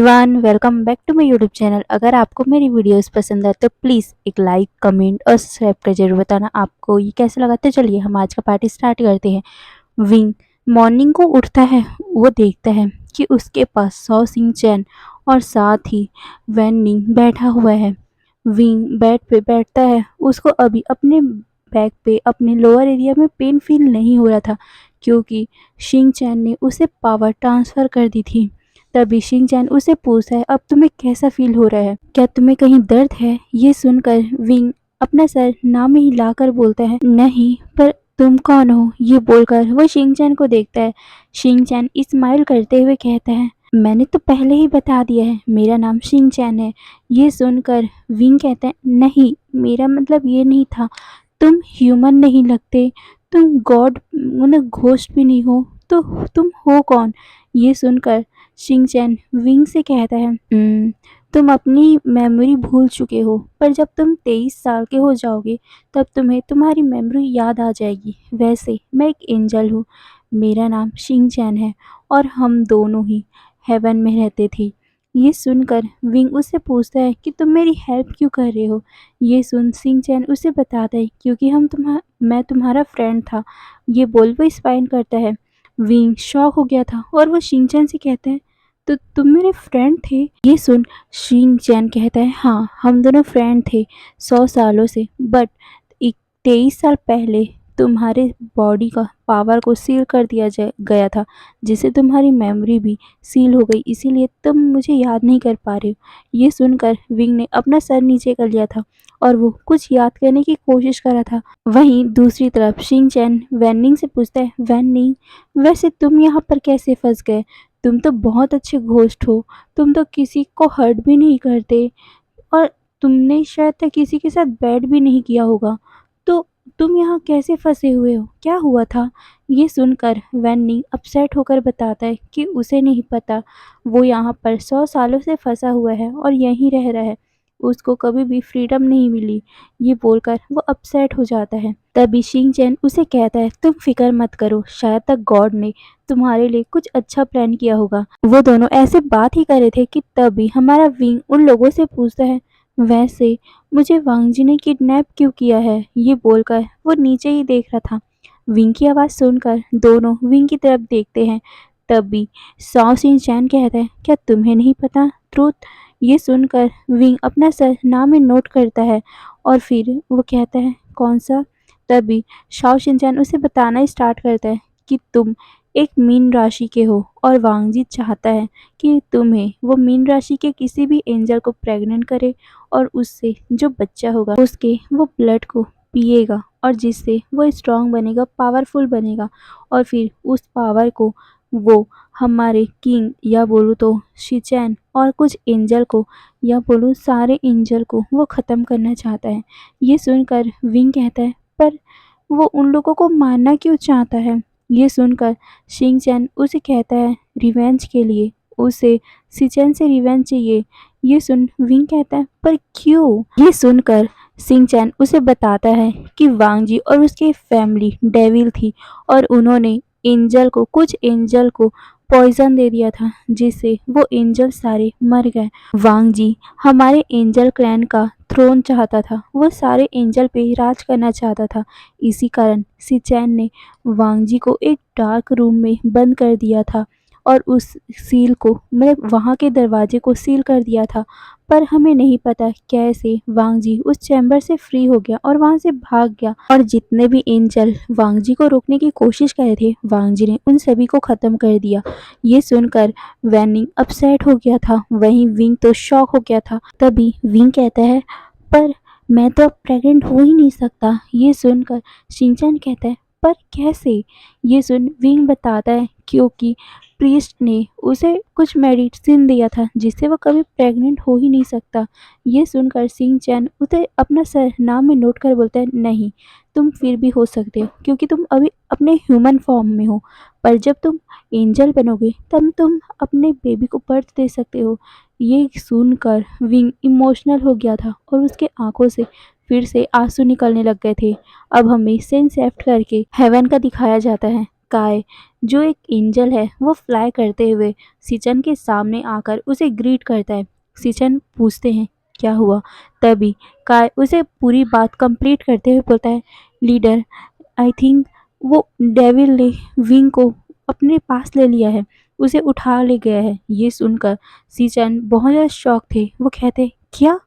Everyone, welcome back to my YouTube channel. अगर आपको मेरी वीडियोस पसंद है तो प्लीज़ एक लाइक, कमेंट और सब्सक्राइब कर जरूर बताना आपको ये कैसे लगा। तो चलिए हम आज का पार्टी स्टार्ट करते हैं। विंग मॉर्निंग को उठता है। वो देखता है कि उसके पास सौ सिंह चैन और साथ ही वैन निंग बैठा हुआ है। विंग बेड पे बैठता है। उसको अभी अपने बैक पे अपने लोअर एरिया में पेन फील नहीं हो रहा था, क्योंकि शिंग चैन ने उसे पावर ट्रांसफ़र कर दी थी। तभी शिंग चैन उसे पूछता है, अब तुम्हें कैसा फील हो रहा है? क्या तुम्हें कहीं दर्द है? ये सुनकर विंग अपना सर ना में हिलाकर बोलता है, नहीं, पर तुम कौन हो? ये बोलकर वो शिंग चैन को देखता है। शिंग चैन स्माइल करते हुए कहता है, मैंने तो पहले ही बता दिया है, मेरा नाम शिंग चैन है। ये सुनकर विंग कहता है, नहीं, मेरा मतलब ये नहीं था। तुम ह्यूमन नहीं लगते, तुम गॉड मतलब घोस्ट भी नहीं हो, तो तुम हो कौन? ये सुनकर शिंग चैन विंग से कहता है, तुम अपनी मेमोरी भूल चुके हो, पर जब तुम 23 साल के हो जाओगे तब तुम्हें तुम्हारी मेमोरी याद आ जाएगी। वैसे मैं एक एंजल हूँ, मेरा नाम शिंग चैन है और हम दोनों ही हेवन में रहते थे। ये सुनकर विंग उससे पूछता है कि तुम मेरी हेल्प क्यों कर रहे हो? ये सुन शिंग चैन उसे बताता है, क्योंकि मैं तुम्हारा फ्रेंड था। ये बोल वो स्पाइन करता है। विंग शॉक हो गया था और वो शिंग चैन से कहता है, तो तुम मेरे फ्रेंड थे? ये सुन शिंग चैन कहता है, हाँ, हम दोनों फ्रेंड थे 100 सालों से, बट 23 साल पहले तुम्हारे बॉडी का पावर को सील कर दिया गया था, जिससे तुम्हारी मेमोरी भी सील हो गई, इसीलिए तुम मुझे याद नहीं कर पा रहे हो। ये सुनकर विंग ने अपना सर नीचे कर लिया था और वो कुछ याद करने की कोशिश कर रहा था। वहीं दूसरी तरफ शिंग चैन वैनिंग से पूछता है, वैनिंग, वैसे तुम यहाँ पर कैसे फंस गए? तुम तो बहुत अच्छे घोस्ट हो, तुम तो किसी को हर्ट भी नहीं करते और तुमने शायद तक किसी के साथ बैट भी नहीं किया होगा, तो तुम यहाँ कैसे फंसे हुए हो? क्या हुआ था? ये सुनकर वैनी अपसेट होकर बताता है कि उसे नहीं पता, वो यहाँ पर 100 सालों से फंसा हुआ है और यहीं रह रहा है, उसको कभी भी फ्रीडम नहीं मिली। ये बोलकर वो अपसेट हो जाता है। तभी शिंग चैन उसे कहता है, तुम फिक्र मत करो, शायद तक गॉड ने तुम्हारे लिए कुछ अच्छा प्लान किया होगा। वो दोनों ऐसे बात ही कर रहे थे कि तभी हमारा विंग उन लोगों से पूछता है, वैसे मुझे वांग जी ने किडनैप क्यों किया है? ये बोलकर वो नीचे ही देख रहा था। विंग की आवाज़ सुनकर दोनों विंग की तरफ देखते हैं। तभी साओ सिंह चैन कहता है, क्या तुम्हें नहीं पता ट्रूथ? ये सुनकर विंग अपना सर ना में नोट करता है और फिर वो कहता है, कौन सा? तभी शाओ शिनचैन उसे बताना स्टार्ट करता है कि तुम एक मीन राशि के हो और वांगजी चाहता है कि तुम्हें वो मीन राशि के किसी भी एंजल को प्रेग्नेंट करे और उससे जो बच्चा होगा उसके वो ब्लड को पिएगा और जिससे वो स्ट्रांग बनेगा, पावरफुल बनेगा और फिर उस पावर को वो हमारे किंग या बोलूँ तो शिचैन और कुछ एंजल को या बोलूँ सारे एंजल को वो ख़त्म करना चाहता है। ये सुनकर विंग कहता है, पर वो उन लोगों को मारना क्यों चाहता है? ये सुनकर शिंग चैन उसे कहता है, रिवेंज के लिए, उसे शिचैन से रिवेंज चाहिए। ये सुन विंग कहता है, पर क्यों? ये सुनकर शिंग चैन उसे बताता है कि वांग जी और उसकी फैमिली डेविल थी और उन्होंने कुछ एंजल को पॉइजन दे दिया था, जिससे वो एंजल सारे मर गए। वांग जी हमारे एंजल क्लैन का थ्रोन चाहता था, वो सारे एंजल पे राज करना चाहता था। इसी कारण सिचैन ने वांग जी को एक डार्क रूम में बंद कर दिया था और उस सील को मतलब वहाँ के दरवाजे को सील कर दिया था। पर हमें नहीं पता कैसे वांग जी उस चैम्बर से फ्री हो गया और वहाँ से भाग गया और जितने भी एंजल वांग जी को रोकने की कोशिश कर रहे थे, वांग जी ने उन सभी को ख़त्म कर दिया। ये सुनकर वैनिंग अपसेट हो गया था, वहीं विंग तो शॉक हो गया था। तभी विंग कहता है, पर मैं तो अब प्रेग्नेंट हो ही नहीं सकता। ये सुनकर शिनचैन कहता है, पर कैसे? ये सुन विंग बताता है, क्योंकि प्रीस्ट ने उसे कुछ मेडिसिन दिया था जिससे वो कभी प्रेग्नेंट हो ही नहीं सकता। ये सुनकर शिनचैन उसे अपना सरनाम में नोट कर बोलता है, नहीं, तुम फिर भी हो सकते हो, क्योंकि तुम अभी अपने ह्यूमन फॉर्म में हो, पर जब तुम एंजल बनोगे तब तुम अपने बेबी को बर्थ दे सकते हो। ये सुनकर विंग इमोशनल हो गया था और उसके आंखों से फिर से आंसू निकलने लग गए थे। अब हमें सीन शिफ्ट करके हेवन का दिखाया जाता है। काय जो एक एंजल है वो फ्लाई करते हुए सिचन के सामने आकर उसे ग्रीट करता है। सिचन पूछते हैं क्या हुआ? तभी काय उसे पूरी बात कंप्लीट करते हुए बोलता है, लीडर, आई थिंक वो डेविल ने विंग को अपने पास ले लिया है, उसे उठा ले गया है। ये सुनकर सिचन बहुत ज़्यादा शॉक थे। वो कहते, क्या?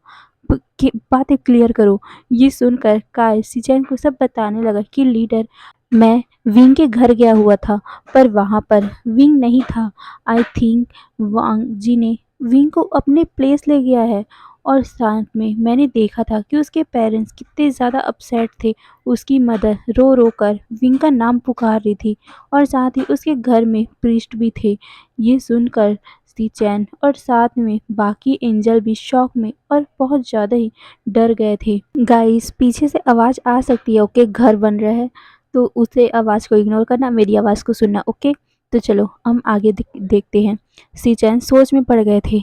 बातें क्लियर करो। ये सुनकर काय सिचन को सब बताने लगा कि लीडर, मैं विंग के घर गया हुआ था, पर वहाँ पर विंग नहीं था। आई थिंक वांग जी ने विंग को अपने प्लेस ले गया है। और साथ में मैंने देखा था कि उसके पेरेंट्स कितने ज़्यादा अपसेट थे। उसकी मदर रो रो कर विंग का नाम पुकार रही थी और साथ ही उसके घर में प्रीस्ट भी थे। ये सुनकर चैन और साथ में बाकी एंजल भी शॉक में और बहुत ज़्यादा ही डर गए थे। गाइस, पीछे से आवाज़ आ सकती है, ओके? घर बन रहा है तो उसे आवाज़ को इग्नोर करना, मेरी आवाज़ को सुनना, ओके? तो चलो हम आगे देखते हैं। सिचन सोच में पड़ गए थे,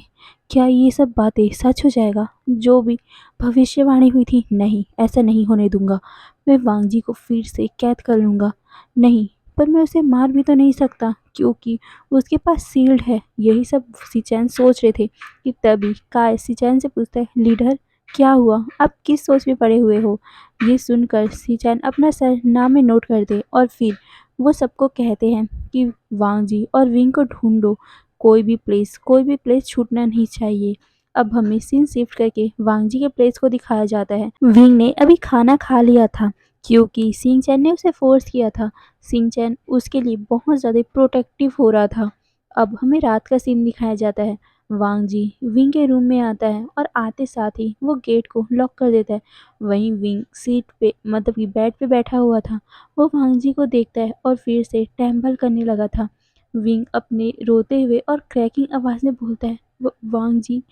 क्या ये सब बातें सच हो जाएगा? जो भी भविष्यवाणी हुई थी, नहीं, ऐसा नहीं होने दूंगा। मैं वांग जी को फिर से कैद कर लूँगा। नहीं, पर मैं उसे मार भी तो नहीं सकता क्योंकि उसके पास शील्ड है। यही सब सिचन सोच रहे थे कि तभी काय सिचन से पूछता है, लीडर क्या हुआ? आप किस सोच में पड़े हुए हो? ये सुनकर सिचन अपना सर नाम में नोट कर दे और फिर वो सबको कहते हैं कि वांग जी और विंग को ढूंढो। कोई भी प्लेस छूटना नहीं चाहिए। अब हमें सीन शिफ्ट करके वांग जी के प्लेस को दिखाया जाता है। विंग ने अभी खाना खा लिया था क्योंकि सिंह चैन ने उसे फोर्स किया था। सिंह चैन उसके लिए बहुत ज़्यादा प्रोटेक्टिव हो रहा था। अब हमें रात का सीन दिखाया जाता है। वांग जी विंग के रूम में आता है और आते साथ ही वो गेट को लॉक कर देता है। वहीं विंग सीट पे मतलब कि बेड पे बैठा हुआ था। वो वांग जी को देखता है और फिर से टेम्पल करने लगा था। विंग अपने रोते हुए और क्रैकिंग आवाज़ में बोलता है, वांग जी।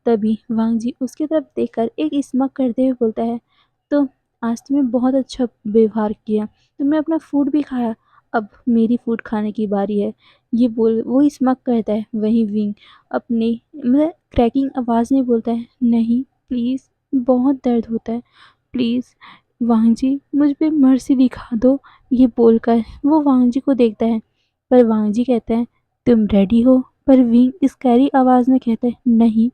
तभी वांग जी उसकी तरफ देखकर एक स्मक करते हुए बोलता है, तो आज तुमने बहुत अच्छा व्यवहार किया, तुमने अपना फूड भी खाया, अब मेरी फूड खाने की बारी है। ये बोल वो स्मक करता है। वहीं विंग अपने मतलब क्रैकिंग आवाज़ में बोलता है, नहीं प्लीज़, बहुत दर्द होता है, प्लीज़ वांग जी मुझ पे मर्सी दिखा दो। ये बोलकर वो वांग जी को देखता है, पर वांग जी कहते हैं, तुम रेडी हो? पर विंग स्कैरी आवाज़ में कहता है, नहीं।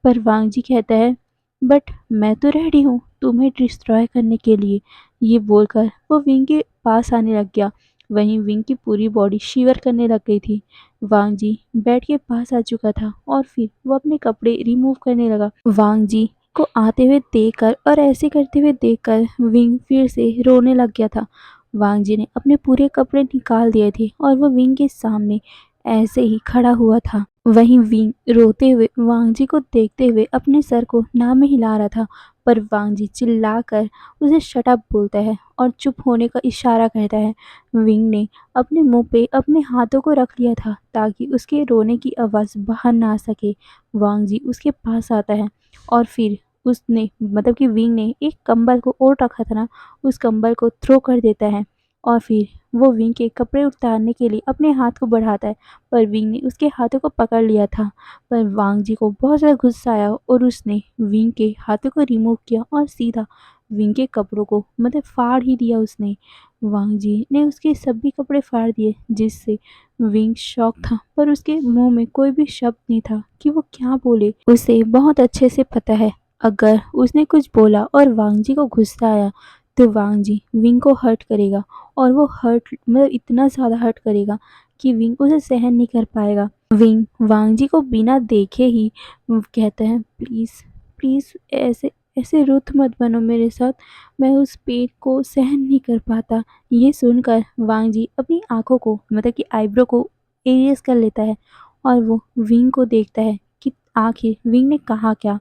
पर वांग जी कहता है, बट मैं तो रेडी हूँ तुम्हें डिस्ट्रॉय करने के लिए। ये बोलकर वो विंग के पास आने लग गया। वहीं विंग की पूरी बॉडी शिवर करने लग गई थी। वांग जी बेड के पास आ चुका था और फिर वो अपने कपड़े रिमूव करने लगा। वांग जी को आते हुए देखकर और ऐसे करते हुए देखकर विंग फिर से रोने लग गया था। वांग जी ने अपने पूरे कपड़े निकाल दिए थे और वो विंग के सामने ऐसे ही खड़ा हुआ था। वहीं विंग रोते हुए वांग जी को देखते हुए अपने सर को ना में हिला रहा था, पर वांग जी चिल्लाकर उसे शट अप बोलता है और चुप होने का इशारा करता है। विंग ने अपने मुंह पे अपने हाथों को रख लिया था ताकि उसके रोने की आवाज़ बाहर ना आ सके। वांग जी उसके पास आता है और फिर उसने मतलब कि विंग ने एक कंबल को ओढ़ रखा था ना, उस कंबल को थ्रो कर देता है और फिर वो विंग के कपड़े उतारने के लिए अपने हाथ को बढ़ाता है, पर विंग ने उसके हाथों को पकड़ लिया था। पर वांग जी को बहुत ज़्यादा गुस्सा आया और उसने विंग के हाथों को रिमूव किया और सीधा विंग के कपड़ों को मतलब फाड़ ही दिया उसने। वांग जी ने उसके सभी कपड़े फाड़ दिए जिससे विंग शॉक था, पर उसके मुंह में कोई भी शब्द नहीं था कि वो क्या बोले। उसे बहुत अच्छे से पता है अगर उसने कुछ बोला और वांग जी को गुस्सा आया तो वांग जी विंग को हर्ट करेगा और वो हर्ट मतलब इतना ज़्यादा हर्ट करेगा कि विंग उसे सहन नहीं कर पाएगा। विंग वांग जी को बिना देखे ही कहता है, प्लीज़ प्लीज़ ऐसे ऐसे रुत मत बनो मेरे साथ, मैं उस पेन को सहन नहीं कर पाता। ये सुनकर वांग जी अपनी आंखों को मतलब कि आईब्रो को एरियस कर लेता है और वो विंग को देखता है कि आखिर विंग ने कहा क्या।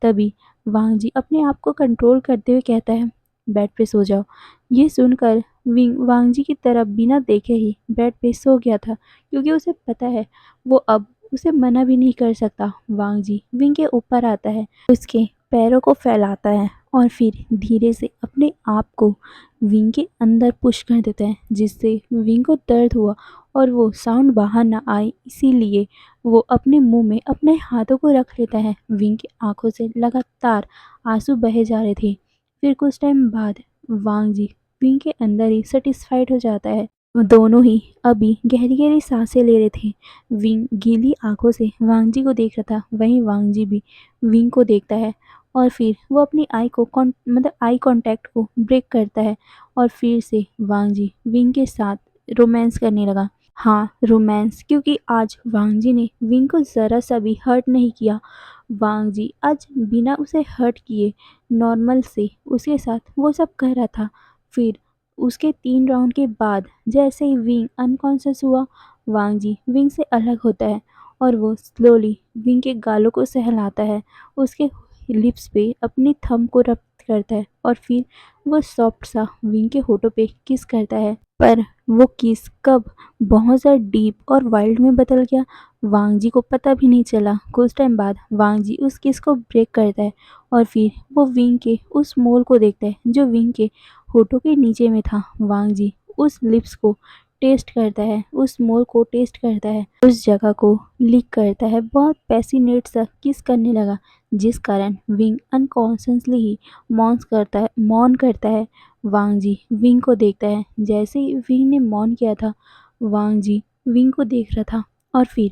तभी वांग जी अपने आप को कंट्रोल करते हुए कहता है, बेड पे सो जाओ। ये सुनकर विंग वांग जी की तरफ बिना देखे ही बेड पे सो गया था क्योंकि उसे पता है वो अब उसे मना भी नहीं कर सकता। वांग जी विंग के ऊपर आता है, उसके पैरों को फैलाता है और फिर धीरे से अपने आप को विंग के अंदर पुश कर देता है जिससे विंग को दर्द हुआ और वो साउंड बाहर ना आए, इसीलिए वो अपने मुंह में अपने हाथों को रख लेता है। विंग की आंखों से लगातार आंसू बहे जा रहे थे। फिर कुछ टाइम बाद वांग जी विंग के अंदर ही सेटिस्फाइड हो जाता है। दोनों ही अभी गहरी-गहरी सांसें ले रहे थे। विंग गीली आँखों से वांग जी को देख रहा था, वहीं वांग जी भी विंग को देखता है और फिर वो अपनी आई कॉन्टैक्ट को ब्रेक करता है और फिर से वांग जी विंग के साथ रोमांस करने लगा। हाँ, रोमांस, क्योंकि आज वांग जी ने विंग को ज़रा-सा भी हर्ट नहीं किया। वांग जी आज बिना उसे हर्ट किए नॉर्मल से उसके साथ वो सब कर रहा था। फिर उसके 3 राउंड के बाद जैसे ही विंग अनकॉन्शियस हुआ, वांग जी विंग से अलग होता है और वो स्लोली विंग के गालों को सहलाता है, उसके लिप्स पे अपनी थंब को रब करता है और फिर वो सॉफ्ट सा विंग के होठों पे किस करता है। पर वो किस कब बहुत ज़्यादा डीप और वाइल्ड में बदल गया, वांग जी को पता भी नहीं चला। कुछ टाइम बाद वांग जी उस किस को ब्रेक करता है और फिर वो विंग के उस मोल को देखता है जो विंग के होठों के नीचे में था। वांग जी उस लिप्स को टेस्ट करता है, उस मोल को टेस्ट करता है, उस जगह को लिक करता है, बहुत पैसिनेट सा किस करने लगा, जिस कारण विंग अनकॉन्शियसली ही मौन करता है। वांग जी विंग को देखता है। जैसे ही विंग ने मौन किया था, वांग जी विंग को देख रहा था और फिर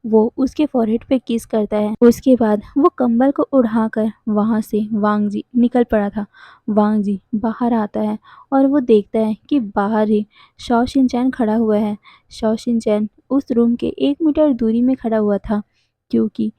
वो उसके फॉरहेड पे किस करता है। उसके बाद वो कंबल को उठाकर वहाँ से वांग जी निकल पड़ा था। वांग जी बाहर आता है और वो देखता है कि बाहर ही शॉ शिनचैन खड़ा हुआ है। शॉ शिनचैन उस रूम के 1 मीटर दूरी में खड़ा हुआ था, क्योंकि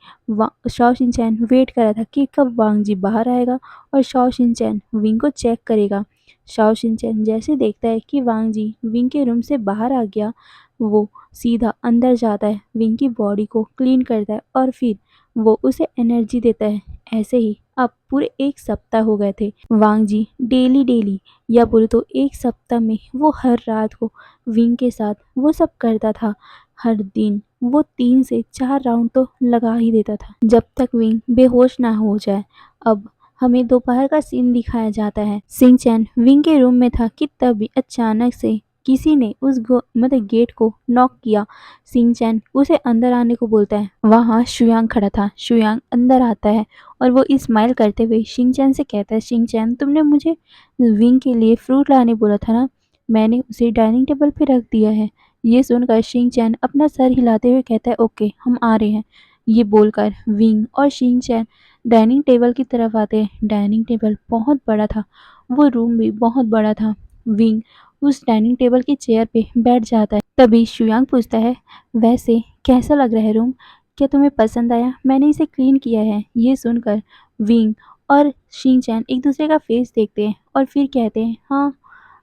शॉ शिनचैन वेट कर रहा था कि कब वांग जी बाहर आएगा और शॉ शिनचैन विंग को चेक करेगा। शॉ शिनचैन जैसे देखता है कि वांग जी विंग के रूम से बाहर आ गया, वो सीधा अंदर जाता है, विंग की बॉडी को क्लीन करता है और फिर वो उसे एनर्जी देता है। ऐसे ही अब पूरे 1 सप्ताह हो गए थे। वांग जी डेली या बोले तो 1 सप्ताह में वो हर रात को विंग के साथ वो सब करता था। हर दिन वो 3 से 4 राउंड तो लगा ही देता था, जब तक विंग बेहोश ना हो जाए। अब हमें दोपहर का सीन दिखाया जाता है। सिंह चैन विंग के रूम में था कि तभी अचानक से किसी ने उस गेट को नॉक किया। सिंह चैन उसे अंदर आने को बोलता है। वहाँ शुयांग खड़ा था। शुयांग अंदर आता है और वो स्माइल करते हुए सिंह चैन से कहता है, सिंह चैन, तुमने मुझे विंग के लिए फ्रूट लाने बोला था ना, मैंने उसे डाइनिंग टेबल पे रख दिया है। ये सुनकर सिंह चैन अपना सर हिलाते हुए कहता है, ओके, हम आ रहे हैं। ये बोलकर विंग और सिंह चैन डाइनिंग टेबल की तरफ आते हैं। डाइनिंग टेबल बहुत बड़ा था, वो रूम भी बहुत बड़ा था। विंग उस डाइनिंग टेबल की चेयर पे बैठ जाता है। तभी शुयांग पूछता है, वैसे कैसा लग रहा है रूम? क्या तुम्हें पसंद आया? मैंने इसे क्लीन किया है। ये सुनकर विंग और शिनचैन एक दूसरे का फेस देखते हैं और फिर कहते हैं, हाँ,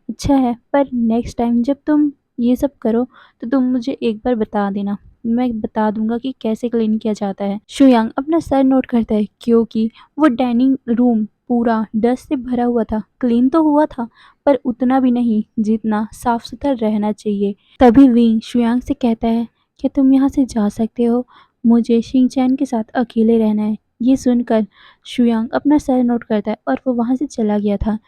अच्छा है, पर नेक्स्ट टाइम जब तुम ये सब करो तो तुम मुझे एक बार बता देना, मैं बता दूंगा कि कैसे क्लीन किया जाता है। शुयांग अपना सर नोट करता है, क्योंकि वो डाइनिंग रूम पूरा डस्ट से भरा हुआ था। क्लीन तो हुआ था, पर उतना भी नहीं जितना साफ सुथरा रहना चाहिए। तभी विंग शुयांग से कहता है, क्या तुम यहाँ से जा सकते हो? मुझे शिनचैन के साथ अकेले रहना है। ये सुनकर शुयांग अपना सर नोट करता है और वो वहाँ से चला गया था।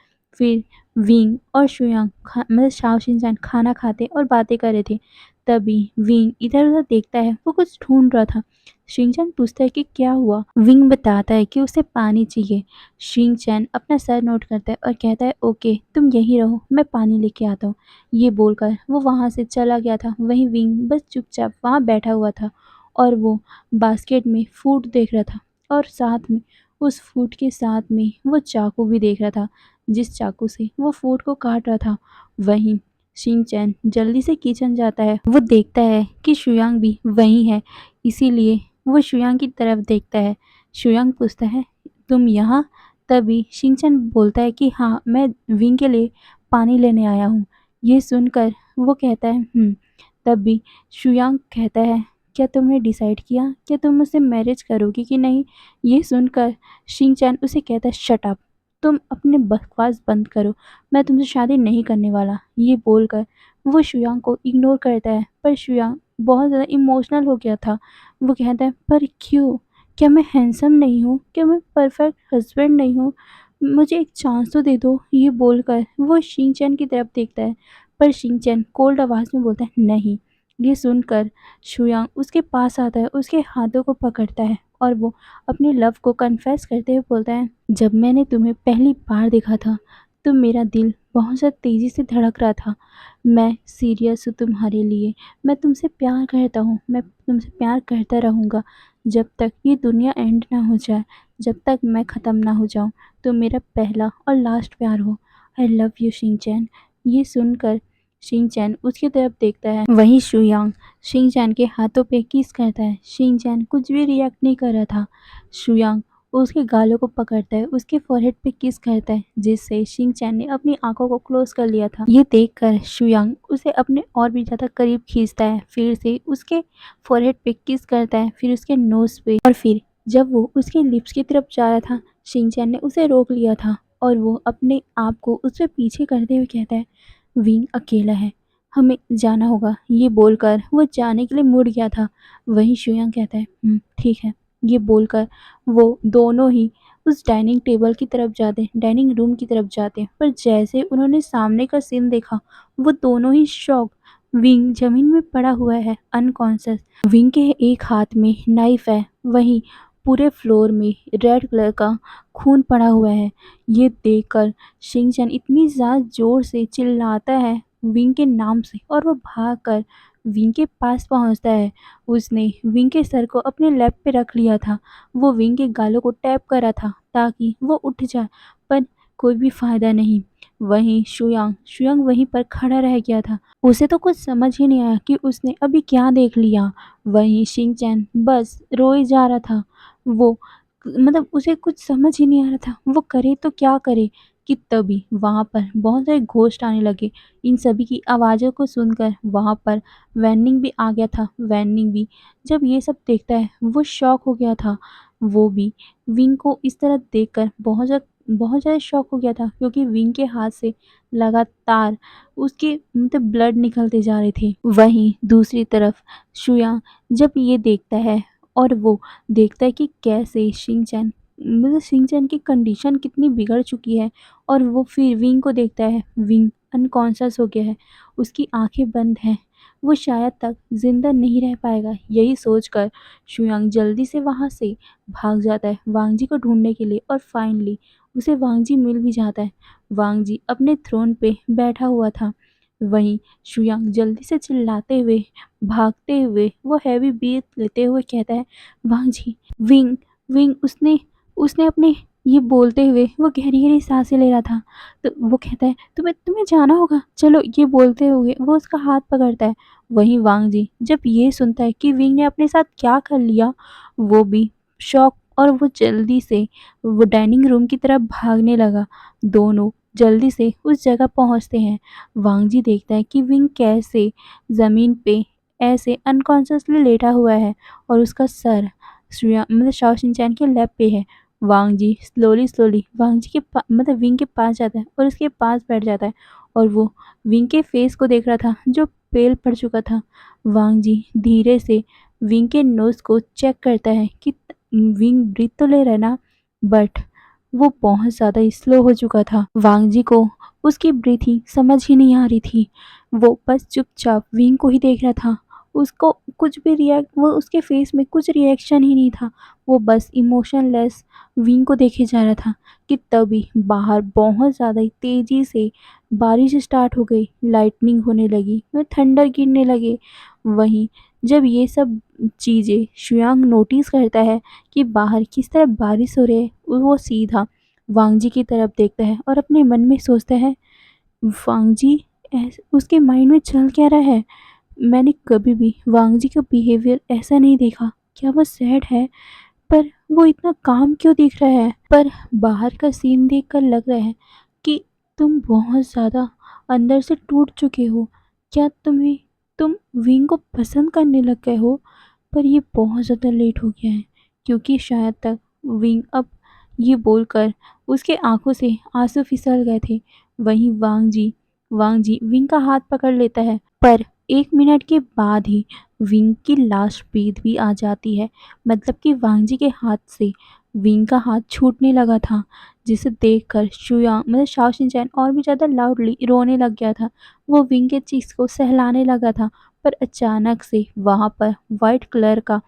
फिर विंग और शुयांग शाओ शिनचैन खाना खाते और बातें कर रहे थे। तभी विंग इधर-उधर देखता है, वो कुछ ढूंढ रहा था। शिनचैन पूछता है कि क्या हुआ? विंग बताता है कि उसे पानी चाहिए। शिनचैन अपना सर नोट करता है और कहता है, ओके, तुम यहीं रहो, मैं पानी लेके आता हूँ। ये बोलकर वो वहाँ से चला गया था। वहीं विंग बस चुपचाप वहाँ बैठा हुआ था और वो बास्केट में फूड देख रहा था और साथ में उस फूड के साथ में वो चाकू भी देख रहा था, जिस चाकू से वो फूड को काट रहा था। वहीं शिनचैन जल्दी से किचन जाता है। वो देखता है कि शुयांग भी वहीं है, इसीलिए वो शुयांग की तरफ देखता है। शुयांग पूछता है, तुम यहाँ? तभी शिनचैन बोलता है कि हाँ, मैं विंग के लिए पानी लेने आया हूँ। ये सुनकर वो कहता है, तभी शुयांग कहता है, क्या तुमने डिसाइड किया? क्या तुम मुझसे मैरिज करोगी कि नहीं? ये सुनकर शिनचैन उसे कहता है, शट अप, तुम अपने बकवास बंद करो, मैं तुमसे शादी नहीं करने वाला। ये बोलकर वो शुयांग को इग्नोर करता है, पर शुयांग बहुत ज़्यादा इमोशनल हो गया था। वो कहता है, पर क्यों? क्या मैं हैंडसम नहीं हूँ? क्या मैं परफेक्ट हस्बैंड नहीं हूँ? मुझे एक चांस तो दे दो। ये बोलकर वो शिनचैन की तरफ देखता है, पर शिनचैन कोल्ड आवाज़ में बोलता है, नहीं। ये सुनकर शुयांग उसके पास आता है, उसके हाथों को पकड़ता है और वो अपने लव को कन्फेस करते हुए बोलता है, जब मैंने तुम्हें पहली बार देखा था तो मेरा दिल बहुत ज़्यादा तेज़ी से धड़क रहा था। मैं सीरियस हूँ तुम्हारे लिए, मैं तुमसे प्यार करता हूँ, मैं तुमसे प्यार करता रहूँगा जब तक ये दुनिया एंड ना हो जाए, जब तक मैं ख़त्म ना हो जाऊँ। तुम मेरा पहला और लास्ट प्यार हो। I love you Shinchan. ये सुनकर शिनचैन उसकी तरफ देखता है। वहीं शुयांग शिनचैन के हाथों पे किस करता है। शिनचैन कुछ भी रिएक्ट नहीं कर रहा था। शुयांग उसके गालों को पकड़ता है, उसके फोरहेड पे किस करता है, जिससे शिनचैन ने अपनी आंखों को क्लोज कर लिया था। ये देखकर शुयांग उसे अपने और भी ज्यादा करीब खींचता है, फिर से उसके फोरहेड पे किस करता है, फिर उसके नोज पे, और फिर जब वो उसके लिप्स की तरफ जा रहा था, शिनचैन ने उसे रोक लिया था और वो अपने आप को उससे पीछे करते हुए कहता है, विंग अकेला है, हमें जाना होगा। ये बोलकर वो जाने के लिए मुड़ गया था। वहीं शुयांग कहता है, ठीक है। ये बोलकर वो दोनों ही उस डाइनिंग टेबल की तरफ जाते हैं, डाइनिंग रूम की तरफ जाते हैं। पर जैसे उन्होंने सामने का सीन देखा, वो दोनों ही शॉक। विंग जमीन में पड़ा हुआ है, अनकॉन्शियस। विंग के एक हाथ में नाइफ है, वहीं पूरे फ्लोर में रेड कलर का खून पड़ा हुआ है। ये देखकर शिनचैन इतनी ज़्यादा ज़ोर से चिल्लाता है विंग के नाम से, और वो भागकर विंग के पास पहुंचता है। उसने विंग के सर को अपने लैप पे रख लिया था। वो विंग के गालों को टैप कर रहा था ताकि वो उठ जाए, पर कोई भी फायदा नहीं। वहीं शुयांग शुयांग वहीं पर खड़ा रह गया था। उसे तो कुछ समझ ही नहीं आया कि उसने अभी क्या देख लिया। वहीं शिनचैन बस रोए जा रहा था। वो उसे कुछ समझ ही नहीं आ रहा था, वो करे तो क्या करे। कि तभी वहां पर बहुत सारे घोस्ट आने लगे। इन सभी की आवाज़ों को सुनकर वहां पर वैनिंग भी आ गया था। वैनिंग भी जब ये सब देखता है, वो शॉक हो गया था। वो भी विंग को इस तरह देखकर बहुत ज़्यादा शॉक हो गया था, क्योंकि विंग के हाथ से लगातार उसके ब्लड निकलते जा रहे थे। वहीं दूसरी तरफ शुया जब ये देखता है, और वो देखता है कि कैसे शिनचैन शिनचैन की कंडीशन कितनी बिगड़ चुकी है, और वो फिर विंग को देखता है। विंग अनकॉन्शियस हो गया है, उसकी आंखें बंद हैं, वो शायद तक जिंदा नहीं रह पाएगा। यही सोचकर शुयांग जल्दी से वहां से भाग जाता है वांगजी को ढूंढने के लिए, और फाइनली उसे वांगजी मिल भी जाता है। वांगजी अपने थ्रोन पे बैठा हुआ था। वहीं शुयांग जल्दी से चिल्लाते हुए भागते हुए वो हैवी ब्रीथ लेते हुए कहता है, वांगजी। विंग विंग उसने उसने अपने ये बोलते हुए वो गहरी गहरी सांसें ले रहा था। तो वो कहता है, तुम्हें तुम्हें जाना होगा, चलो। ये बोलते हुए वो उसका हाथ पकड़ता है। वहीं वांगजी जब ये सुनता है कि विंग ने अपने साथ क्या कर लिया, वो भी शॉक, और वो जल्दी से वो डाइनिंग रूम की तरफ भागने लगा। दोनों जल्दी से उस जगह पहुंचते हैं। वांगजी देखता है कि विंग कैसे ज़मीन पे ऐसे अनकॉन्शियसली लेटा हुआ है, और उसका सर शाओ शिनचैन के लैप पे है। वांगजी स्लोली स्लोली वांगजी के विंग के पास जाता है और उसके पास बैठ जाता है, और वो विंग के फेस को देख रहा था जो पेल पड़ चुका था। वांगजी धीरे से विंग के नोज को चेक करता है कि विंग ब्रीथ तो ले रहा है ना, बट वो बहुत ज़्यादा स्लो हो चुका था। वांगजी को उसकी ब्रीथिंग समझ ही नहीं आ रही थी। वो बस चुपचाप विंग को ही देख रहा था। उसको कुछ भी रिएक्ट वो उसके फेस में कुछ रिएक्शन ही नहीं था। वो बस इमोशनलेस विंग को देखे जा रहा था। कि तभी बाहर बहुत ज़्यादा ही तेज़ी से बारिश स्टार्ट हो गई, लाइटनिंग होने लगी, थंडर गिरने लगे। वहीं जब ये सब चीज़ें शुयांग नोटिस करता है कि बाहर किस तरह बारिश हो रही है, वो सीधा वांगजी की तरफ देखता है और अपने मन में सोचता है, वांगजी उसके माइंड में चल क्या रहा है। मैंने कभी भी वांगजी का बिहेवियर ऐसा नहीं देखा। क्या वो सैड है? पर वो इतना काम क्यों दिख रहा है? पर बाहर का सीन देखकर लग रहा है कि तुम बहुत ज़्यादा अंदर से टूट चुके हो। क्या तुम विंग को पसंद करने लग गए हो? पर ये बहुत ज़्यादा लेट हो गया है, क्योंकि शायद तक विंग अब ये बोलकर उसके आंखों से आंसू फिसल गए थे। वहीं वांगजी विंग का हाथ पकड़ लेता है, पर 1 मिनट के बाद ही विंग की लास्ट ब्रीथ भी आ जाती है। मतलब कि वांगजी के हाथ से विंग का हाथ छूटने लगा था, जिसे देखकर शाओ शिनचैन और भी ज़्यादा लाउडली रोने लग गया था। वो विंग के चीक्स को सहलाने लगा था, पर अचानक से वहाँ पर वाइट कलर का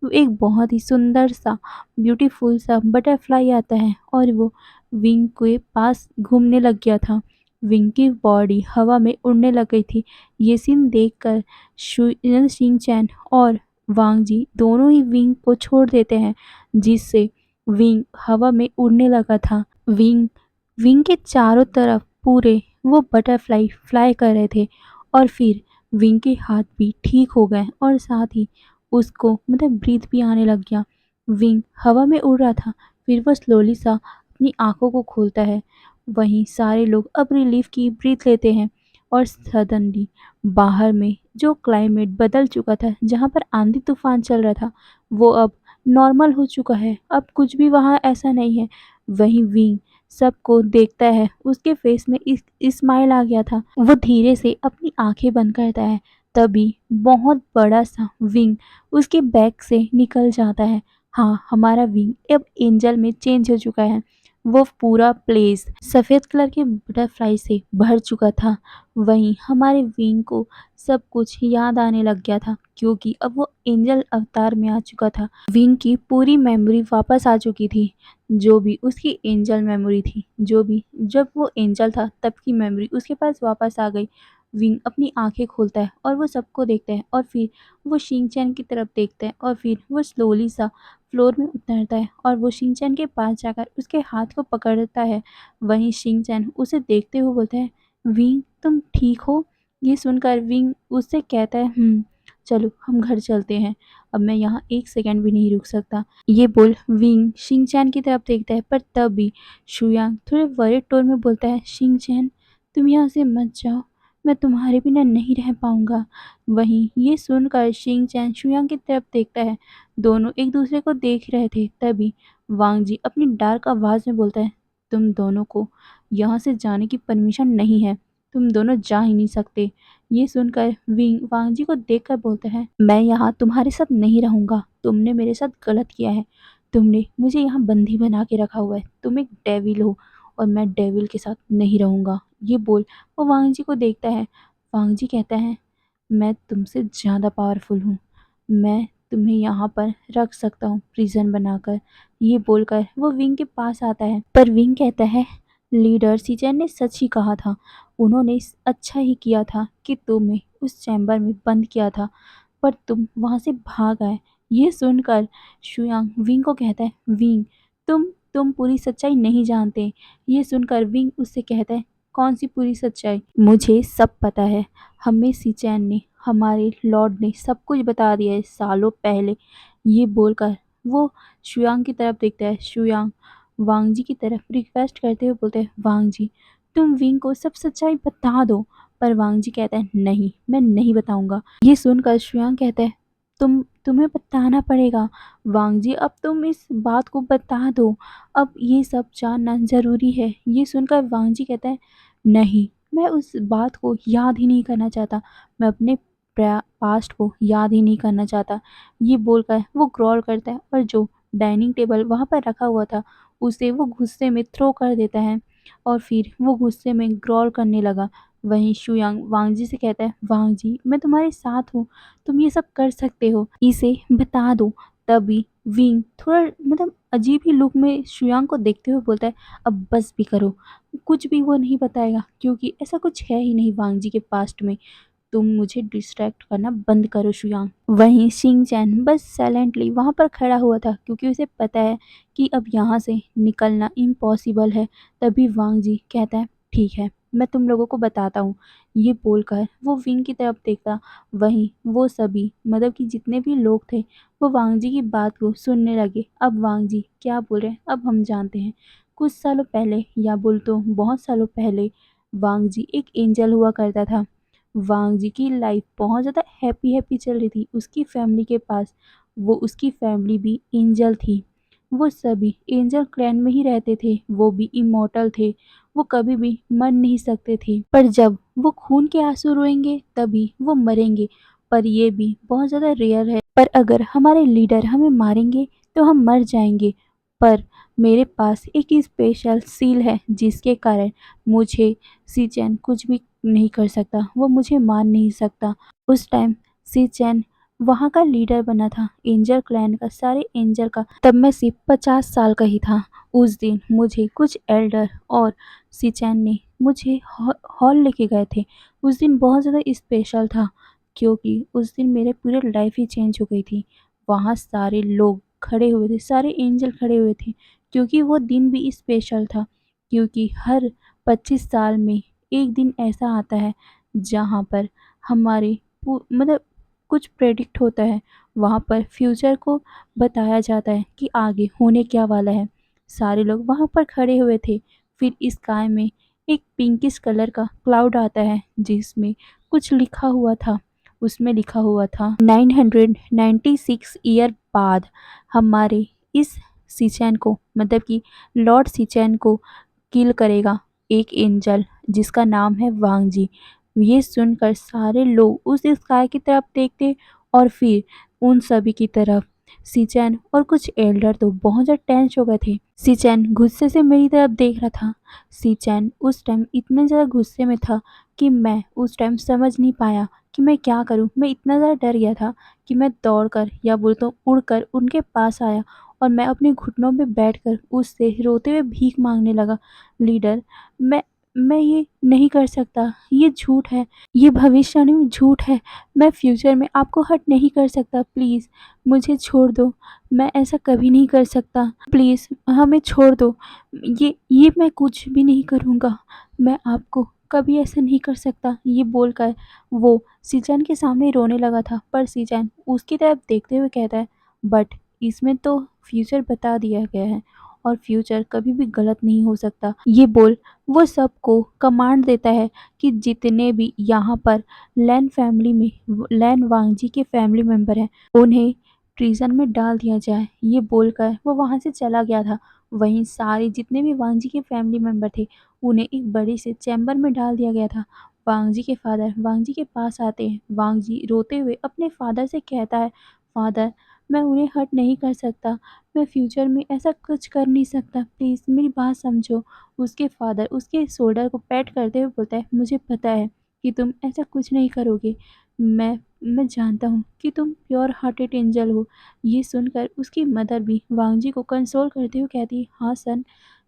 एक बहुत ही सुंदर सा ब्यूटीफुल सा बटरफ्लाई आता है, और वो विंग के पास घूमने लग गया था। विंग की बॉडी हवा में उड़ने लग गई थी। ये सीन देखकर शिंचैन और वांग जी दोनों ही विंग को छोड़ देते हैं, जिससे विंग हवा में उड़ने लगा था। विंग विंग के चारों तरफ पूरे वो बटरफ्लाई फ्लाई कर रहे थे, और फिर विंग के हाथ भी ठीक हो गए और साथ ही उसको मतलब ब्रीथ भी आने लग गया। विंग हवा में उड़ रहा था, फिर वह स्लोली सा अपनी आंखों को खोलता है। वहीं सारे लोग अब रिलीफ की ब्रीथ लेते हैं, और सडनली बाहर में जो क्लाइमेट बदल चुका था, जहाँ पर आंधी तूफान चल रहा था, वो अब नॉर्मल हो चुका है। अब कुछ भी वहाँ ऐसा नहीं है। वहीं विंग सबको देखता है, उसके फेस में स्माइल आ गया था। वो धीरे से अपनी आंखें बंद करता है, तभी बहुत बड़ा सा विंग उसके बैक से निकल जाता है। हाँ, हमारा विंग अब एंजल में चेंज हो चुका है। वो पूरा प्लेस सफ़ेद कलर के बटरफ्लाई से भर चुका था। वहीं हमारे विंग को सब कुछ याद आने लग गया था, क्योंकि अब वो एंजल अवतार में आ चुका था। विंग की पूरी मेमोरी वापस आ चुकी थी। जो भी उसकी एंजल मेमोरी थी, जो भी जब वो एंजल था तब की मेमोरी उसके पास वापस आ गई। विंग अपनी आंखें खोलता है और वो सबको देखता है, और फिर वो शिनचैन की तरफ देखता है, और फिर वो स्लोली सा फ्लोर में उतरता है और वो शिनचैन के पास जाकर उसके हाथ को पकड़ता है। वहीं शिनचैन उसे देखते हुए बोलता है, विंग तुम ठीक हो? ये सुनकर विंग उससे कहता है, चलो हम घर चलते हैं, अब मैं यहाँ एक सेकंड भी नहीं रुक सकता। ये बोल विंग शिनचैन की तरफ देखता है, पर तब भी शुयांग थोड़े वरिड टोन में बोलता है, शिनचैन तुम यहाँ से मत जाओ, मैं तुम्हारे बिना नहीं रह पाऊंगा। वहीं ये सुनकर शिनचैन शुयांग की तरफ देखता है। दोनों एक दूसरे को देख रहे थे, तभी वांग जी अपनी डार्क आवाज में बोलता है, तुम दोनों को यहाँ से जाने की परमिशन नहीं है, तुम दोनों जा ही नहीं सकते। ये सुनकर विंग वांग जी को देखकर बोलता है, मैं यहाँ तुम्हारे साथ नहीं रहूंगा, तुमने मेरे साथ गलत किया है, तुमने मुझे यहाँ बंदी बना के रखा हुआ है, तुम एक डेविल हो और मैं डेविल के साथ नहीं रहूंगा। ये बोल वो वांग जी को देखता है। वांग जी कहता है, मैं तुमसे ज़्यादा पावरफुल हूँ, मैं तुम्हें यहाँ पर रख सकता हूँ प्रिजन बनाकर। ये बोलकर वो विंग के पास आता है, पर विंग कहता है, लीडर सीजन ने सच ही कहा था, उन्होंने अच्छा ही किया था कि तुम्हें उस चैम्बर में बंद किया था, पर तुम वहाँ से भाग आए। ये सुनकर शुयांग विंग को कहता है, विंग तुम पूरी सच्चाई नहीं जानते। ये सुनकर विंग उससे कहता है, कौन सी पूरी सच्चाई? मुझे सब पता है, हमें सीचैन ने, हमारे लॉर्ड ने सब कुछ बता दिया है सालों पहले। ये बोलकर वो शुयांग की तरफ देखता है। शुयांग वांग जी की तरफ रिक्वेस्ट करते हुए बोलते हैं, वांग जी तुम विंग को सब सच्चाई बता दो। पर वांग जी कहता है, नहीं मैं नहीं बताऊंगा। ये सुनकर शुयांग कहता है, तुम्हें बताना पड़ेगा वांग जी, अब तुम इस बात को बता दो, अब ये सब जानना जरूरी है। ये सुनकर वांग जी कहता है, नहीं मैं उस बात को याद ही नहीं करना चाहता, मैं अपने पास्ट को याद ही नहीं करना चाहता। ये बोलकर वो ग्रॉल करता है, और जो डाइनिंग टेबल वहाँ पर रखा हुआ था उसे वो गुस्से में थ्रो कर देता है, और फिर वो गुस्से में ग्रॉल करने लगा। वहीं शुयांग वांग जी से कहता है, वांग जी मैं तुम्हारे साथ हूँ, तुम ये सब कर सकते हो, इसे बता दो। तभी विंग थोड़ा मतलब अजीब ही लुक में शुयांग को देखते हुए बोलता है, अब बस भी करो, कुछ भी वो नहीं बताएगा, क्योंकि ऐसा कुछ है ही नहीं वांग जी के पास्ट में, तुम मुझे डिस्ट्रैक्ट करना बंद करो शुयांग। वहीं शिनचैन बस साइलेंटली वहां पर खड़ा हुआ था, क्योंकि उसे पता है कि अब यहाँ से निकलना इम्पॉसिबल है। तभी वांग जी कहता है, ठीक है मैं तुम लोगों को बताता हूँ। ये बोलकर वो विंग की तरफ देखता। वहीं वो सभी मतलब कि जितने भी लोग थे वो वांग जी की बात को सुनने लगे। अब वांग जी क्या बोल रहे हैं अब हम जानते हैं। कुछ सालों पहले, या बोल तो बहुत सालों पहले, वांग जी एक एंजल हुआ करता था। वांग जी की लाइफ बहुत ज़्यादा हैप्पी हैप्पी चल रही थी उसकी फैमिली के पास। वो उसकी फैमिली भी एंजल थी। वो सभी एंजल क्लैन में ही रहते थे, वो भी इमॉर्टल थे, वो कभी भी मर नहीं सकते थे। पर जब वो खून के आंसू रोएंगे तभी वो मरेंगे, पर ये भी बहुत ज़्यादा रेयर है। पर अगर हमारे लीडर हमें मारेंगे तो हम मर जाएंगे, पर मेरे पास एक स्पेशल सील है जिसके कारण मुझे सीचैन कुछ भी नहीं कर सकता, वो मुझे मार नहीं सकता। उस टाइम सीचैन वहाँ का लीडर बना था एंजल क्लैन का, सारे एंजल का। तब मैं सिर्फ 50 साल का ही था। उस दिन मुझे कुछ एल्डर और सिचैन ने मुझे हॉल लेके गए थे। उस दिन बहुत ज़्यादा स्पेशल था क्योंकि उस दिन मेरे पूरे लाइफ ही चेंज हो गई थी। वहाँ सारे लोग खड़े हुए थे, सारे एंजल खड़े हुए थे क्योंकि वो दिन भी स्पेशल था, क्योंकि हर 25 साल में एक दिन ऐसा आता है जहाँ पर हमारे मतलब कुछ प्रेडिक्ट होता है। वहाँ पर फ्यूचर को बताया जाता है कि आगे होने क्या वाला है। सारे लोग वहाँ पर खड़े हुए थे। फिर स्काई में एक पिंकिश कलर का क्लाउड आता है जिसमें कुछ लिखा हुआ था। उसमें लिखा हुआ था 996 ईयर बाद हमारे इस सिचैन को, मतलब कि लॉर्ड सिचैन को किल करेगा एक एंजल जिसका नाम है वांगजी। ये सुनकर सारे लोग उस स्काई की तरफ देखते और फिर उन सभी की तरफ। सिचैन और कुछ एल्डर तो बहुत ज़्यादा टेंस हो गए थे। सिचैन गुस्से से मेरी तरफ देख रहा था। सिचैन उस टाइम इतने ज़्यादा गुस्से में था कि मैं उस टाइम समझ नहीं पाया कि मैं क्या करूं। मैं इतना ज़्यादा डर गया था कि मैं दौड़कर या बोल तो उड़कर उनके पास आया और मैं अपने घुटनों पे बैठकर उससे रोते हुए भीख मांगने लगा। लीडर, मैं ये नहीं कर सकता, ये झूठ है, ये भविष्यवाणी में झूठ है। मैं फ्यूचर में आपको हर्ट नहीं कर सकता, प्लीज़ मुझे छोड़ दो। मैं ऐसा कभी नहीं कर सकता, प्लीज़ हमें छोड़ दो। ये मैं कुछ भी नहीं करूँगा, मैं आपको कभी ऐसा नहीं कर सकता। ये बोलकर वो सिचैन के सामने रोने लगा था, पर सिचैन उसकी तरफ देखते हुए कहता है, बट इसमें तो फ्यूचर बता दिया गया है और फ्यूचर कभी भी गलत नहीं हो सकता। ये बोल वो सबको कमांड देता है कि जितने भी यहाँ पर लैन फैमिली में लैन वांगजी के फैमिली मेंबर हैं उन्हें ट्रीजन में डाल दिया जाए। ये बोलकर वो वहाँ से चला गया था। वहीं सारे जितने भी वांगजी के फैमिली मेंबर थे उन्हें एक बड़े से चैम्बर में डाल दिया गया था। वांगजी के फादर वांगजी के पास आते हैं। वांगजी रोते हुए अपने फादर से कहता है, फादर मैं उन्हें हर्ट नहीं कर सकता, मैं फ्यूचर में ऐसा कुछ कर नहीं सकता, प्लीज़ मेरी बात समझो। उसके फादर उसके शोल्डर को पैट करते हुए बोलता है, मुझे पता है कि तुम ऐसा कुछ नहीं करोगे। मैं जानता हूँ कि तुम प्योर हार्टेड एंजल हो। ये सुनकर उसकी मदर भी वांगजी को कंसोल करते हुए कहती है, हाँ सन,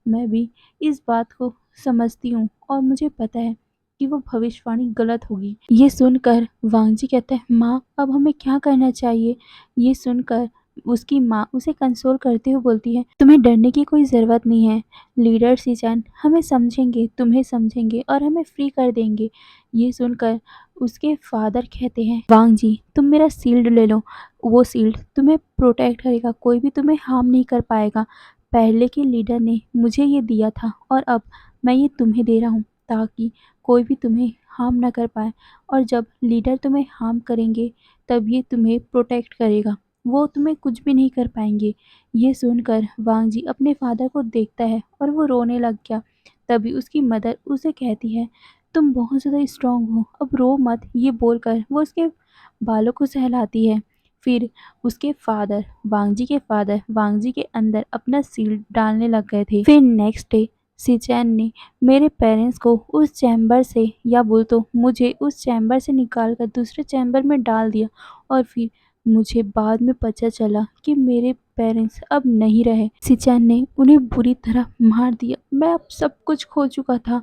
मैं भी इस बात को समझती हूँ और मुझे पता है कि वो भविष्यवाणी गलत होगी। ये सुनकर वांगजी कहता है, माँ अब हमें क्या करना चाहिए। ये सुनकर उसकी माँ उसे कंसोल करते हुए बोलती है, तुम्हें डरने की कोई ज़रूरत नहीं है। लीडर सिचैन हमें समझेंगे, तुम्हें समझेंगे और हमें फ्री कर देंगे। ये सुनकर उसके फादर कहते हैं, वांगजी तुम मेरा शील्ड ले लो, वो शील्ड तुम्हें प्रोटेक्ट करेगा, कोई भी तुम्हें हार्म नहीं कर पाएगा। पहले के लीडर ने मुझे ये दिया था और अब मैं ये तुम्हें दे रहा हूँ ताकि कोई भी तुम्हें हार्म ना कर पाए, और जब लीडर तुम्हें हार्म करेंगे तब ये तुम्हें प्रोटेक्ट करेगा, वो तुम्हें कुछ भी नहीं कर पाएंगे। ये सुनकर वांगजी अपने फादर को देखता है और वो रोने लग गया। तभी उसकी मदर उसे कहती है, तुम बहुत ज़्यादा स्ट्रांग हो, अब रो मत। ये बोलकर वो उसके बालों को सहलाती है। फिर उसके फादर वांगजी के अंदर अपना सील डालने लग गए थे। फिर नेक्स्ट डे सिचैन ने मेरे पेरेंट्स को उस चैम्बर से, या बोल तो मुझे उस चैम्बर से निकाल कर दूसरे चैम्बर में डाल दिया, और फिर मुझे बाद में पता चला कि मेरे पेरेंट्स अब नहीं रहे। सिचैन ने उन्हें बुरी तरह मार दिया। मैं अब सब कुछ खो चुका था।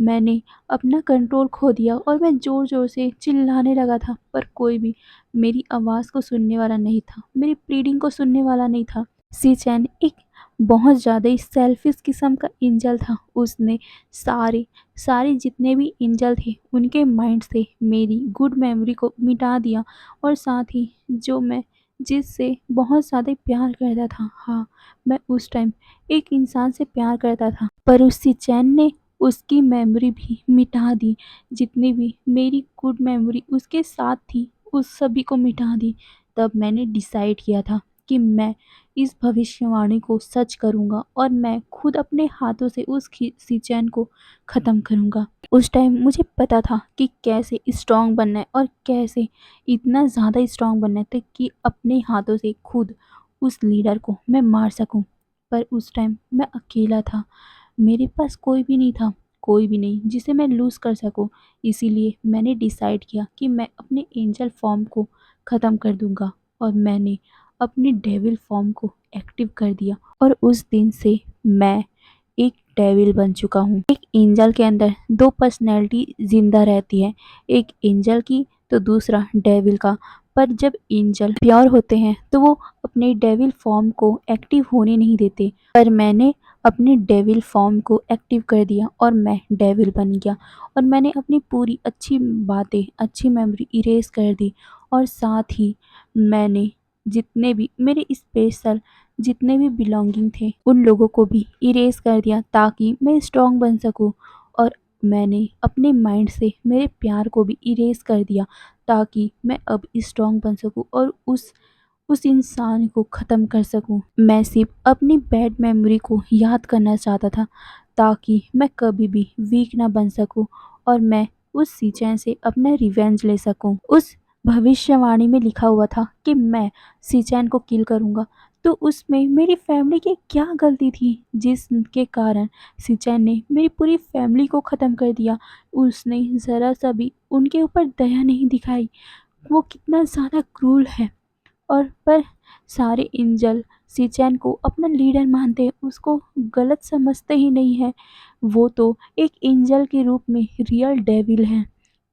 मैंने अपना कंट्रोल खो दिया और मैं ज़ोर-ज़ोर से चिल्लाने लगा था, पर कोई भी मेरी आवाज़ को सुनने वाला नहीं था, मेरी प्लीडिंग को सुनने वाला नहीं था। सिचैन एक बहुत ज़्यादा ही सेल्फिश किस्म का एंजल था। उसने सारे जितने भी एंजल थे उनके माइंड से मेरी गुड मेमोरी को मिटा दिया, और साथ ही जो मैं जिससे बहुत ज़्यादा प्यार करता था, हाँ, मैं उस टाइम एक इंसान से प्यार करता था, पर उस सिचैन ने उसकी मेमोरी भी मिटा दी। जितनी भी मेरी गुड मेमोरी उसके साथ थी उस सभी को मिटा दी। तब मैंने डिसाइड किया था कि मैं इस भविष्यवाणी को सच करूँगा और मैं खुद अपने हाथों से उस सिचैन को ख़त्म करूँगा। उस टाइम मुझे पता था कि कैसे स्ट्रॉन्ग बनना है और कैसे इतना ज़्यादा स्ट्रॉन्ग बनना है कि अपने हाथों से खुद उस लीडर को मैं मार सकूँ। पर उस टाइम मैं अकेला था, मेरे पास कोई भी नहीं था, कोई भी नहीं जिसे मैं लूज़ कर सकूँ। इसीलिए मैंने डिसाइड किया कि मैं अपने एंजल फॉर्म को ख़त्म कर दूँगा, और मैंने अपनी डेविल फॉर्म को एक्टिव कर दिया। और उस दिन से मैं एक डेविल बन चुका हूँ। एक एंजल के अंदर 2 पर्सनैलिटी ज़िंदा रहती है, एक एंजल की तो दूसरा डेविल का। पर जब एंजल प्योर होते हैं तो वो अपने डेविल फॉर्म को एक्टिव होने नहीं देते। पर मैंने अपने डेविल फॉर्म को एक्टिव कर दिया और मैं डेविल बन गया और मैंने अपनी पूरी अच्छी बातें, अच्छी मेमोरी इरेज़ कर दी और साथ ही मैंने जितने भी मेरे स्पेशल जितने भी बिलॉन्गिंग थे उन लोगों को भी इरेज़ कर दिया ताकि मैं स्ट्रॉन्ग बन सकूँ। और मैंने अपने माइंड से मेरे प्यार को भी इरेज़ कर दिया ताकि मैं अब स्ट्रॉन्ग बन सकूँ और उस इंसान को ख़त्म कर सकूँ। मैं सिर्फ़ अपनी बैड मेमोरी को याद करना चाहता था ताकि मैं कभी भी वीक ना बन सकूँ और मैं उस सीज़न से अपना रिवेंज ले सकूँ। उस भविष्यवाणी में लिखा हुआ था कि मैं सीज़न को किल करूँगा, तो उसमें मेरी फैमिली की क्या गलती थी जिसके कारण सीज़न ने मेरी पूरी फैमिली को ख़त्म कर दिया। उसने ज़रा-सा भी उनके ऊपर दया नहीं दिखाई। वो कितना ज़्यादा क्रूर है। और पर सारे एंजल सीचैन को अपना लीडर मानते हैं, उसको गलत समझते ही नहीं है। वो तो एक एंजल के रूप में रियल डेविल है।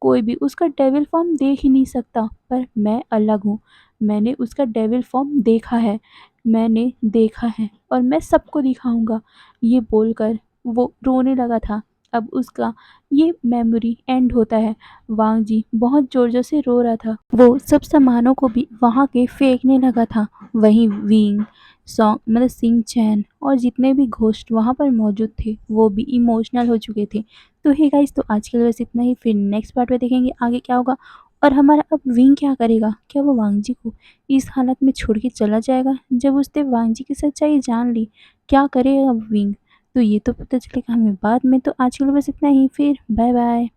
कोई भी उसका डेविल फॉर्म देख ही नहीं सकता, पर मैं अलग हूँ। मैंने उसका डेविल फॉर्म देखा है, मैंने देखा है और मैं सबको दिखाऊँगा। ये बोलकर वो रोने लगा था। अब उसका ये मेमोरी एंड होता है। वांग जी बहुत ज़ोर-ज़ोर से रो रहा था। वो सब सामानों को भी वहाँ के फेंकने लगा था। वहीं विंग, सॉन्ग मतलब सिंह चैन और जितने भी घोस्ट वहाँ पर मौजूद थे, वो भी इमोशनल हो चुके थे। तो हे गाइस, तो आज के लिए बस इतना ही। फिर नेक्स्ट पार्ट में देखेंगे आगे क्या होगा और हमारा अब विंग क्या करेगा? क्या वो वांग जी को इस हालत में छोड़ के चला जाएगा? जब उसने वांग जी की सच्चाई जान ली, क्या करेगा अब विंग? तो ये तो पता चलेगा हमें बाद में। तो आज के लिए बस इतना ही। फिर बाय-बाय।